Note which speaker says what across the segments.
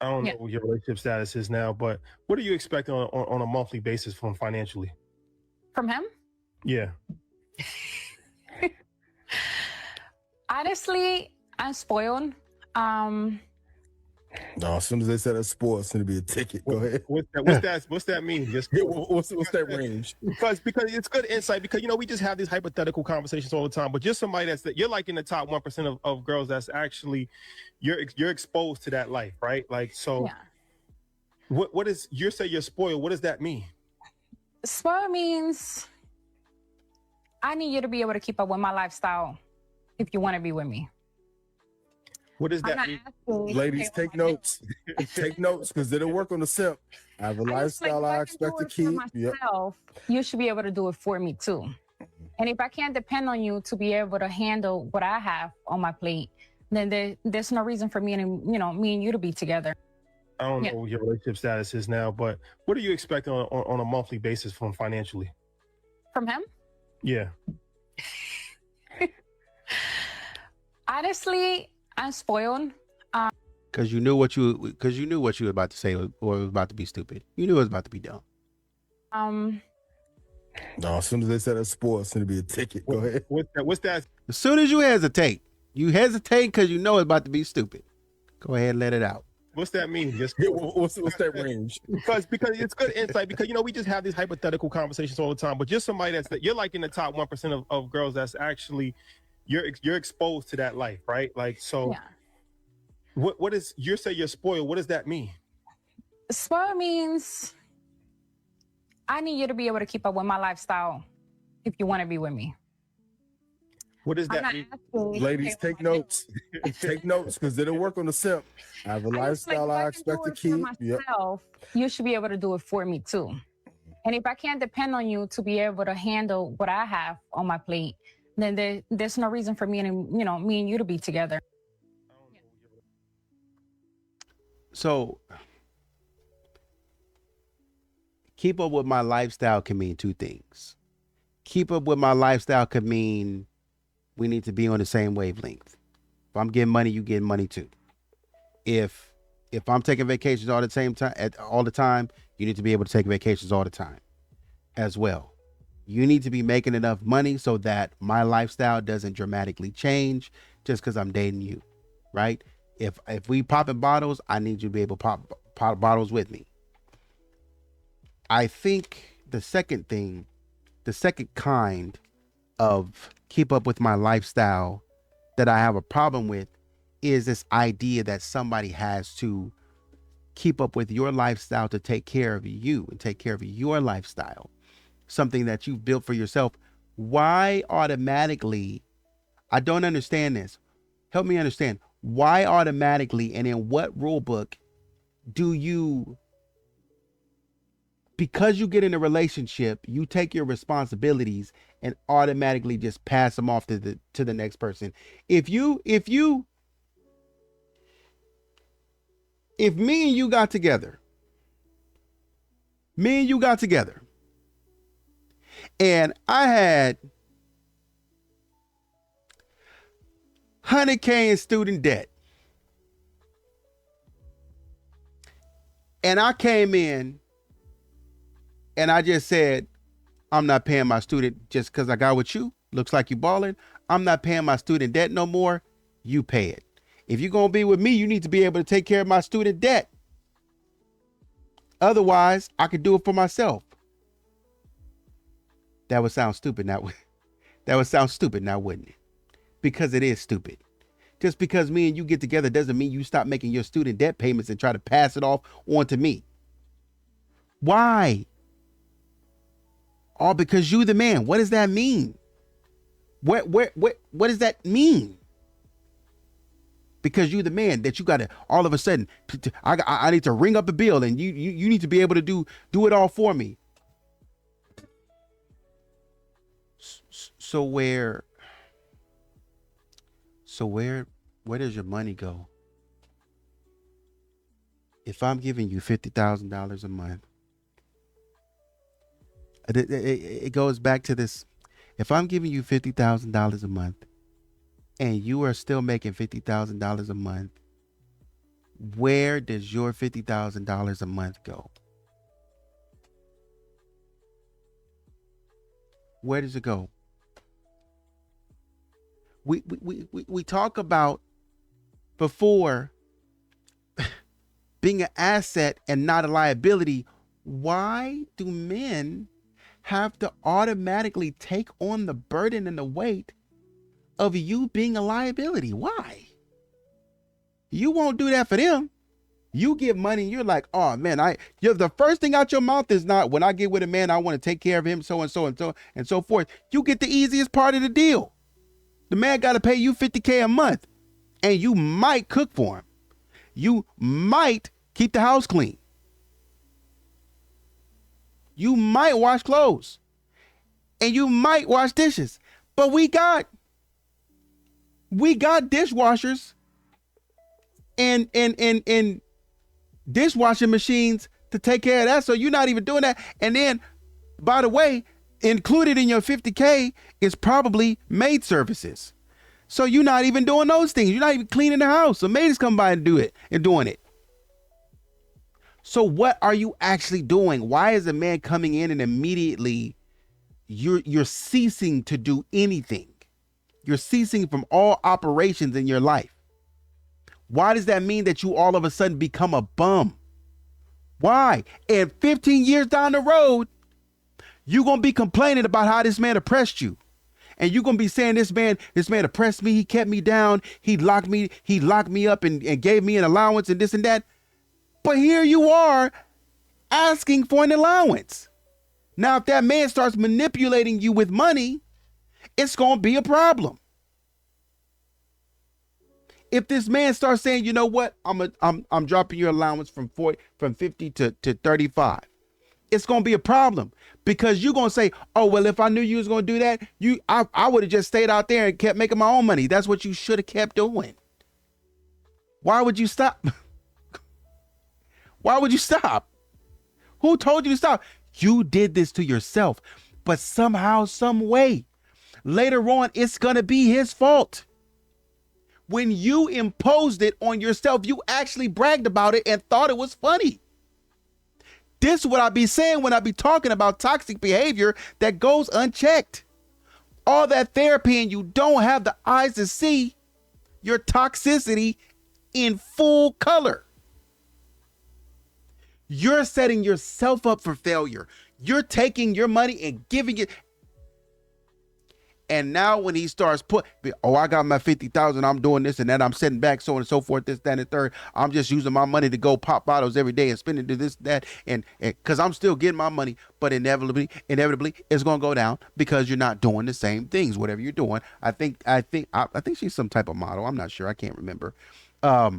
Speaker 1: I don't
Speaker 2: Yeah.
Speaker 1: know what your relationship status is now, but what are you expecting on a monthly basis from financially?
Speaker 2: From him?
Speaker 1: Yeah.
Speaker 2: Honestly, I'm spoiled. Um,
Speaker 3: No, as soon as they said a sport, it's gonna be a ticket. Go ahead.
Speaker 1: What's that mean? Just
Speaker 3: Yeah, what's that range?
Speaker 1: because it's good insight because we just have these hypothetical conversations all the time, but just somebody that you're like in the top 1% of girls that's actually you're exposed to that life, right? Like, so
Speaker 2: yeah.
Speaker 1: what is, you say you're spoiled, what does that mean?
Speaker 2: Spoiled means I need you to be able to keep up with my lifestyle if you want to be with me.
Speaker 1: What does
Speaker 2: I'm
Speaker 1: that
Speaker 2: not
Speaker 1: mean?
Speaker 2: asking you to
Speaker 3: Ladies,
Speaker 2: pay
Speaker 3: take
Speaker 2: all my
Speaker 3: notes. Take notes because it'll work on the simp. I have a
Speaker 2: bills. I just feel
Speaker 3: lifestyle I
Speaker 2: like if I
Speaker 3: expect
Speaker 2: can
Speaker 3: to
Speaker 2: do it
Speaker 3: keep.
Speaker 2: for
Speaker 3: Yep.
Speaker 2: myself, you should be able to do it for me too. And if I can't depend on you to be able to handle what I have on my plate, then there's no reason for me and me and you to be together.
Speaker 1: I don't
Speaker 2: Yeah.
Speaker 1: know what your relationship status is now, but what are you expecting on a monthly basis from financially?
Speaker 2: From him?
Speaker 1: Yeah.
Speaker 2: Honestly, I'm spoiled.
Speaker 4: Because you knew what you were about to say, or it was about to be stupid. You knew it was about to be dumb.
Speaker 3: No, as soon as they said a sport, it's gonna be a ticket. Go ahead.
Speaker 1: What's that?
Speaker 4: As soon as you hesitate because you know it's about to be stupid. Go ahead and let it out.
Speaker 1: What's that mean? Just
Speaker 3: Yeah, what's that range?
Speaker 1: because it's good insight because we just have these hypothetical conversations all the time, but just somebody that you're like in the top 1% of girls that's actually you're exposed to that life, right? Like, so
Speaker 2: Yeah.
Speaker 1: what is, you say you're spoiled, what does that mean?
Speaker 2: Spoiled means I need you to be able to keep up with my lifestyle if you want to be with me.
Speaker 1: What does
Speaker 2: I'm
Speaker 1: that
Speaker 2: not
Speaker 1: mean?
Speaker 2: asking you to
Speaker 3: Ladies,
Speaker 2: pay all
Speaker 3: take
Speaker 2: my bills.
Speaker 3: notes. Take notes because it'll work on the simp. I have a
Speaker 2: I just feel
Speaker 3: lifestyle
Speaker 2: like
Speaker 3: I
Speaker 2: if I can
Speaker 3: expect to
Speaker 2: do it
Speaker 3: keep.
Speaker 2: for
Speaker 3: Yep.
Speaker 2: myself, you should be able to do it for me too. And if I can't depend on you to be able to handle what I have on my plate, then there's no reason for me and me and you to be together.
Speaker 4: So keep up with my lifestyle can mean two things. Keep up with my lifestyle could mean we need to be on the same wavelength. If I'm getting money, you getting money too. If I'm taking vacations all the time, you need to be able to take vacations all the time as well. You need to be making enough money so that my lifestyle doesn't dramatically change just because I'm dating you, right? If we popping bottles, I need you to be able to pop bottles with me. I think the second kind of keep up with my lifestyle that I have a problem with is this idea that somebody has to keep up with your lifestyle to take care of you and take care of your lifestyle, something that you've built for yourself. Why automatically? I don't understand this. Help me understand. Why automatically and in what rule book do you, because you get in a relationship, you take your responsibilities and automatically just pass them off to the next person? If me and you got together, and I had 100K in student debt, and I came in and I just said, I'm not paying my student just because I got with you. Looks like you balling. I'm not paying my student debt no more. You pay it. If you're going to be with me, you need to be able to take care of my student debt. Otherwise, I could do it for myself. That would sound stupid now. That would sound stupid now, wouldn't it? Because it is stupid. Just because me and you get together doesn't mean you stop making your student debt payments and try to pass it off onto me. Why? All because you the man. What does that mean? What does that mean? Because you the man that you got to all of a sudden, I need to ring up a bill and you need to be able to do it all for me. So where does your money go? If I'm giving you $50,000 a month, it goes back to this. If I'm giving you $50,000 a month and you are still making $50,000 a month, where does your $50,000 a month go? Where does it go? We talk about before being an asset and not a liability. Why do men have to automatically take on the burden and the weight of you being a liability? Why? You won't do that for them. You get money and you're like, oh man, you're the first thing out your mouth is not, when I get with a man, I want to take care of him, so and so and so and so forth. You get the easiest part of the deal. The man got to pay you $50K a month, and you might cook for him. You might keep the house clean. You might wash clothes, and you might wash dishes. But we got dishwashers and dishwashing machines to take care of that. So you're not even doing that. And then, by the way, included in your $50K is probably maid services. So you're not even doing those things. You're not even cleaning the house. So maid is coming by and doing it. So what are you actually doing? Why is a man coming in and immediately you're ceasing to do anything? You're ceasing from all operations in your life. Why does that mean that you all of a sudden become a bum? Why? And 15 years down the road, you're going to be complaining about how this man oppressed you. And you're going to be saying, this man oppressed me. He kept me down. He locked me up and gave me an allowance and this and that. But here you are asking for an allowance. Now, if that man starts manipulating you with money, it's going to be a problem. If this man starts saying, you know what, I'm dropping your allowance from 50 to 35, it's going to be a problem, because you're going to say, oh, well, if I knew you was going to do that, I would have just stayed out there and kept making my own money. That's what you should have kept doing. Why would you stop? Why would you stop? Who told you to stop? You did this to yourself, but somehow, some way, later on, it's going to be his fault. When you imposed it on yourself, you actually bragged about it and thought it was funny. This is what I be saying when I be talking about toxic behavior that goes unchecked. All that therapy and you don't have the eyes to see your toxicity in full color. You're setting yourself up for failure. You're taking your money and giving it. And now when he starts I got my 50,000, I'm doing this and that, I'm setting back, so on and so forth, this, that, and the third. I'm just using my money to go pop bottles every day and spending to this, that, and because I'm still getting my money, but inevitably, it's gonna go down because you're not doing the same things, whatever you're doing. I think she's some type of model. I'm not sure. I can't remember. But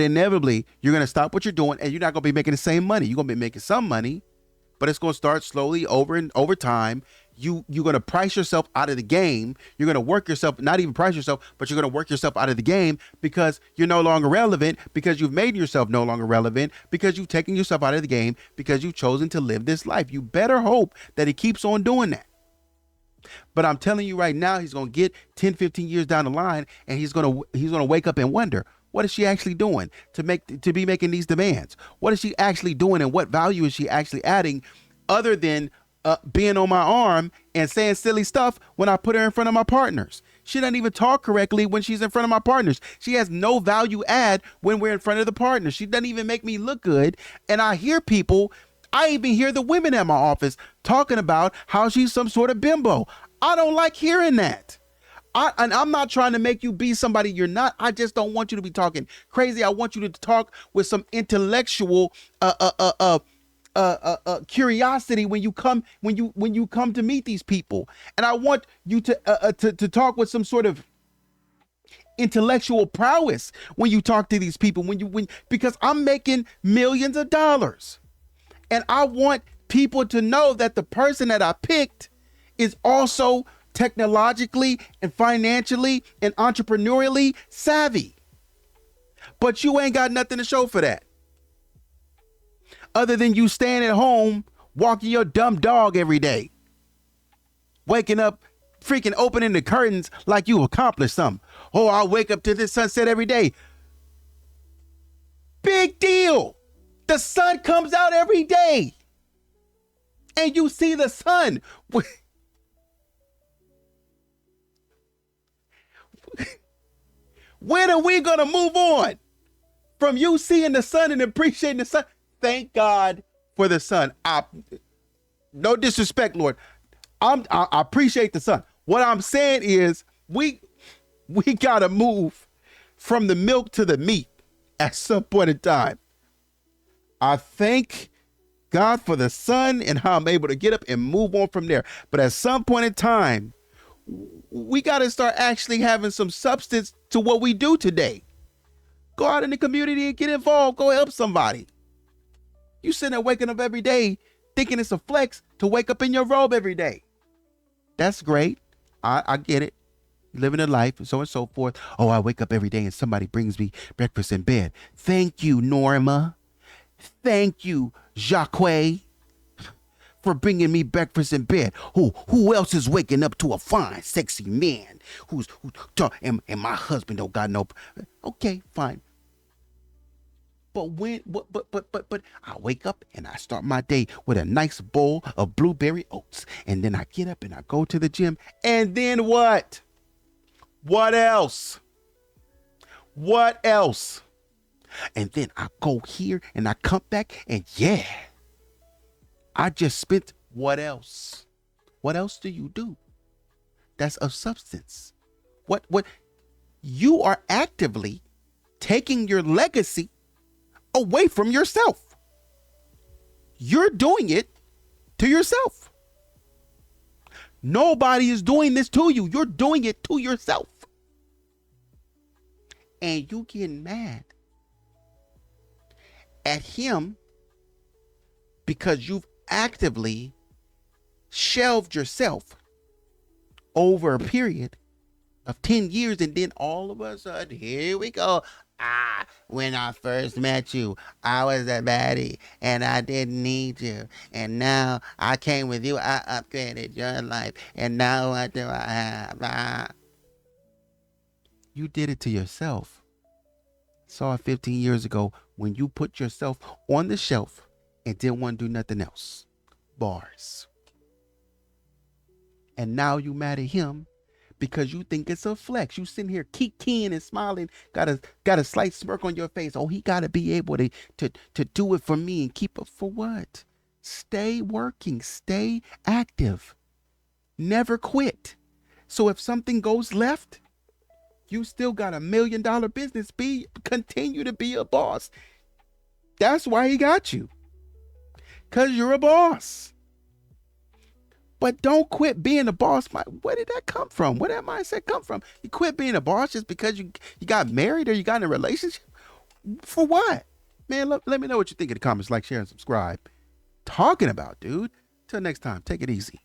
Speaker 4: inevitably, you're gonna stop what you're doing, and you're not gonna be making the same money. You're gonna be making some money, but it's gonna start slowly over time. You're going to price yourself out of the game. You're going to work yourself, not even price yourself, but you're going to work yourself out of the game because you're no longer relevant, because you've made yourself no longer relevant, because you've taken yourself out of the game, because you've chosen to live this life. You better hope that he keeps on doing that. But I'm telling you right now, he's going to get 10, 15 years down the line, and he's going to wake up and wonder, what is she actually doing to be making these demands? What is she actually doing, and what value is she actually adding other than being on my arm and saying silly stuff when I put her in front of my partners? She doesn't even talk correctly when she's in front of my partners. She has no value add when we're in front of the partners. She doesn't even make me look good. And I even hear the women at my office talking about how she's some sort of bimbo. I don't like hearing that. And I'm not trying to make you be somebody you're not. I just don't want you to be talking crazy. I want you to talk with some intellectual curiosity when you come to meet these people. And I want you to talk with some sort of intellectual prowess when you talk to these people, because I'm making millions of dollars, and I want people to know that the person that I picked is also technologically and financially and entrepreneurially savvy. But you ain't got nothing to show for that, other than you staying at home, walking your dumb dog every day, waking up, freaking opening the curtains like you accomplished something. Oh, I wake up to this sunset every day. Big deal. The sun comes out every day. And you see the sun. When are we going to move on from you seeing the sun and appreciating the sun? Thank God for the sun. No disrespect, Lord. I appreciate the sun. What I'm saying is we got to move from the milk to the meat at some point in time. I thank God for the sun and how I'm able to get up and move on from there. But at some point in time, we got to start actually having some substance to what we do today. Go out in the community and get involved. Go help somebody. You sitting there waking up every day thinking it's a flex to wake up in your robe every day. That's great. I get it. Living a life and so on and so forth. Oh, I wake up every day and somebody brings me breakfast in bed. Thank you, Norma. Thank you, Jacques, for bringing me breakfast in bed. Who else is waking up to a fine, sexy man and my husband don't got no. Okay, fine. But I wake up and I start my day with a nice bowl of blueberry oats, and then I get up and I go to the gym, and then what? What else? What else? And then I go here and I come back and yeah, I just spent what else? What else do you do? That's of substance. What you are actively taking your legacy away from yourself. You're doing it to yourself. Nobody is doing this to you. You're doing it to yourself. And you getting mad at him because you've actively shelved yourself over a period of 10 years, and then all of a sudden, here we go. When I first met you, I was a baddie and I didn't need you. And now I came with you, I upgraded your life. And now what do I have? You did it to yourself. Saw it 15 years ago when you put yourself on the shelf and didn't want to do nothing else. Bars. And now you mad at him because you think it's a flex. You sitting here kikiing and smiling, got a slight smirk on your face. Oh, he got to be able to do it for me and keep up for what? Stay working, stay active, never quit. So if something goes left, you still got $1 million business. Continue to be a boss. That's why he got you, because you're a boss. But don't quit being a boss. Where did that come from? Where did that mindset come from? You quit being a boss just because you got married or you got in a relationship? For what? Man, let me know what you think in the comments. Like, share, and subscribe. Talking about, dude. Till next time, take it easy.